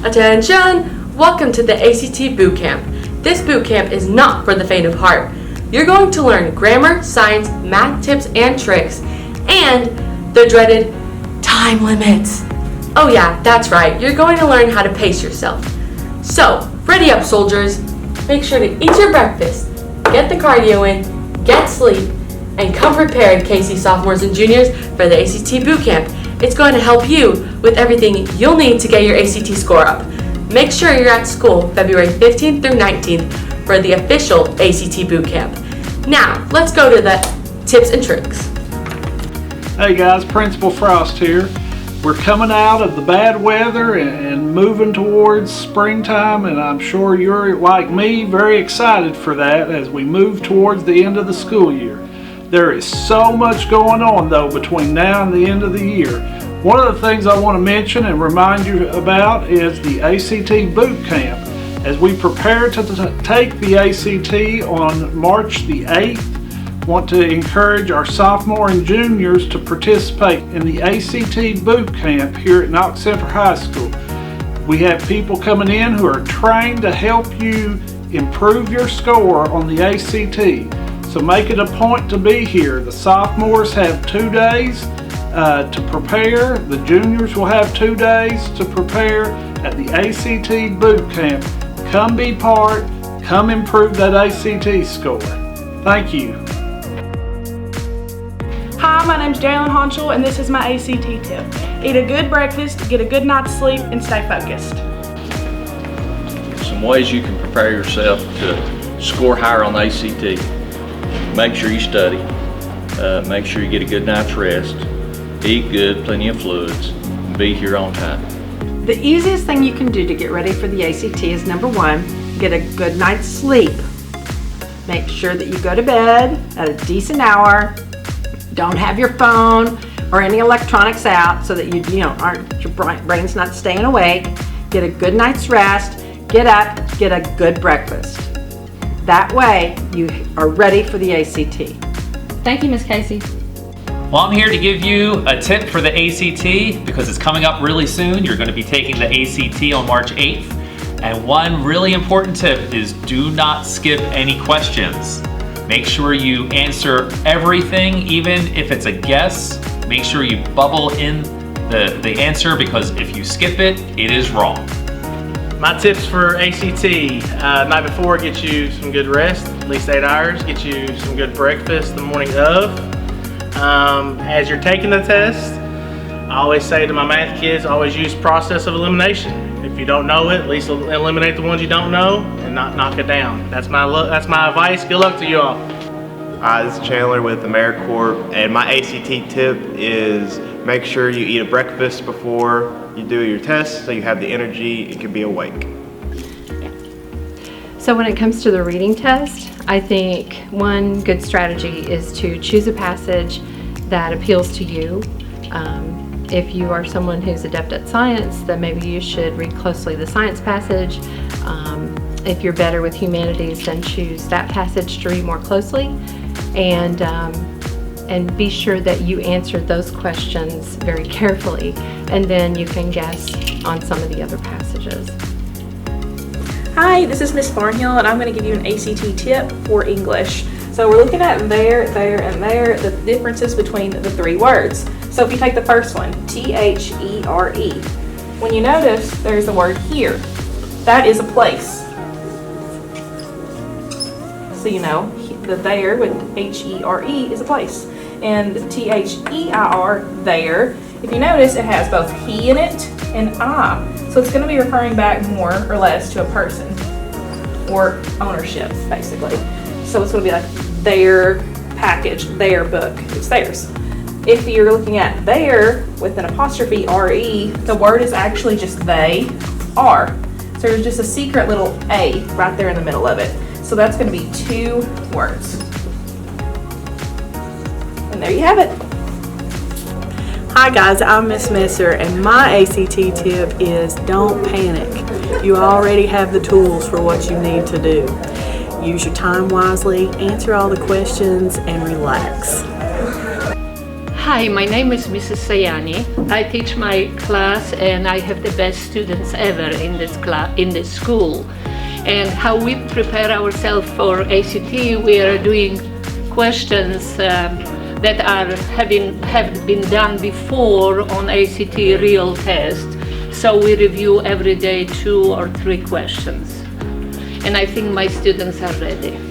Attention! Welcome to the ACT Bootcamp. This bootcamp is not for the faint of heart. You're going to learn grammar, science, math tips and tricks, and the dreaded time limits. Oh yeah, that's right. You're going to learn how to pace yourself. So, ready up soldiers. Make sure to eat your breakfast, get the cardio in, get sleep, and come prepared, KC sophomores and juniors, for the ACT Bootcamp. It's going to help you with everything you'll need to get your ACT score up. Make sure you're at school February 15th through 19th for the official ACT Bootcamp. Now, let's go to the tips and tricks. Hey guys, Principal Frost here. We're coming out of the bad weather and moving towards springtime, and I'm sure you're, like me, very excited for that as we move towards the end of the school year. There is so much going on though between now and the end of the year. One of the things I want to mention and remind you about is the ACT Bootcamp. As we prepare to take the ACT on March the 8th, want to encourage our sophomore and juniors to participate in the ACT Bootcamp here at Knox Central High School. We have people coming in who are trained to help you improve your score on the ACT. So make it a point to be here. The sophomores have 2 days to prepare. The juniors will have 2 days to prepare at the ACT Bootcamp. Come be part, come improve that ACT score. Thank you. Hi, my name's Jalen Honchel, and this is my ACT tip. Eat a good breakfast, get a good night's sleep, and stay focused. Some ways you can prepare yourself to score higher on the ACT. Make sure you study, make sure you get a good night's rest, eat good, plenty of fluids, and be here on time. The easiest thing you can do to get ready for the ACT is number 1, get a good night's sleep. Make sure that you go to bed at a decent hour. Don't have your phone or any electronics out so that your brain's not staying awake. Get a good night's rest, get up, get a good breakfast. That way you are ready for the ACT. Thank you, Miss Casey. Well, I'm here to give you a tip for the ACT because it's coming up really soon. You're going to be taking the ACT on March 8th. And one really important tip is do not skip any questions. Make sure you answer everything, even if it's a guess. Make sure you bubble in the answer, because if you skip it, it is wrong. My tips for ACT, night before, get you some good rest, at least 8 hours. Get you some good breakfast the morning of. As you're taking the test, I always say to my math kids, always use process of elimination. If you don't know it, at least eliminate the ones you don't know and not knock it down. That's my advice. Good luck to you all. Hi, this is Chandler with AmeriCorp, and my ACT tip is make sure you eat a breakfast before you do your test so you have the energy and can be awake. So when it comes to the reading test, I think one good strategy is to choose a passage that appeals to you. If you are someone who's adept at science, then maybe you should read closely the science passage. If you're better with humanities, then choose that passage to read more closely, and be sure that you answer those questions very carefully, and then you can guess on some of the other passages. Hi, this is Miss Barnhill, and I'm going to give you an ACT tip for English. So we're looking at there, and there, the differences between the 3 words. So if you take the first one, T-H-E-R-E, when you notice there's a word here, that is a place. So you know, the there with H-E-R-E is a place. And the T-H-E-I-R, there, if you notice, it has both he in it and I. So it's going to be referring back more or less to a person or ownership, basically. So it's going to be like their package, their book, it's theirs. If you're looking at there with an apostrophe R-E, the word is actually just they are. So there's just a secret little A right there in the middle of it. So that's going to be 2 words. And there you have it. Hi guys, I'm Miss Messer, and my ACT tip is don't panic. You already have the tools for what you need to do. Use your time wisely, answer all the questions, and relax. Hi, my name is Mrs. Sayani. I teach my class and I have the best students ever in this school. And how we prepare ourselves for ACT, we are doing questions that have been done before on ACT real test. So we review every day 2 or 3 questions. And I think my students are ready.